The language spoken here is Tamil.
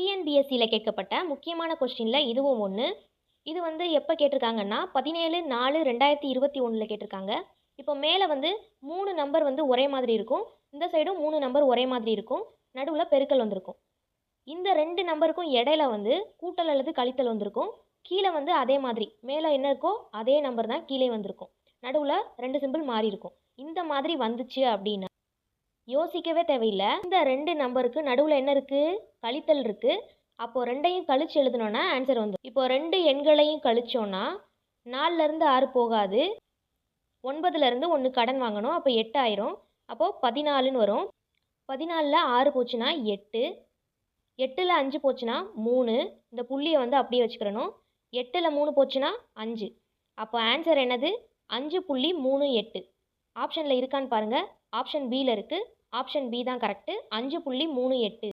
டிஎன்பிஎஸ்சியில் கேட்கப்பட்ட முக்கியமான கொஸ்டினில் இதுவும் ஒன்று. இது வந்து எப்போ கேட்டிருக்காங்கன்னா 17/4/2021 கேட்டிருக்காங்க. இப்போ மேலே வந்து 3 நம்பர் வந்து ஒரே மாதிரி இருக்கும், இந்த சைடும் 3 நம்பர் ஒரே மாதிரி இருக்கும், நடுவில் பெருக்கல் வந்திருக்கும். இந்த 2 நம்பருக்கும் இடையில வந்து கூட்டல் அல்லது கழித்தல் வந்திருக்கும். கீழே வந்து அதே மாதிரி மேலே என்ன இருக்கோ அதே நம்பர் தான் கீழே வந்திருக்கும், நடுவில் 2 சிம்பிள் மாறி இருக்கும். இந்த மாதிரி வந்துச்சு அப்படின்னா யோசிக்கவே தேவையில்லை. இந்த 2 நம்பருக்கு நடுவில் என்ன இருக்குது? கழித்தல் இருக்குது. அப்போது 2ஐயும் கழிச்சு எழுதணுன்னா ஆன்சர் வந்துடும். இப்போ 2 எண்களையும் கழிச்சோன்னா 4லேருந்து 6 போகாது, 9லேருந்து 1 கடன் வாங்கணும், அப்போ 8 ஆயிரும். அப்போது 14ன்னு வரும். 14ல் 6 போச்சுன்னா 8, 8ல் 5 போச்சுன்னா 3, இந்த புள்ளியை வந்து அப்படியே வச்சுக்கிறணும். 8ல் 3 போச்சுன்னா 5. அப்போ ஆன்சர் என்னது? 5.38. ஆப்ஷனில் இருக்கான்னு பாருங்கள். ஆப்ஷன் பியில் இருக்குது. ஆப்ஷன் பி தான் கரெக்டு. 5.38.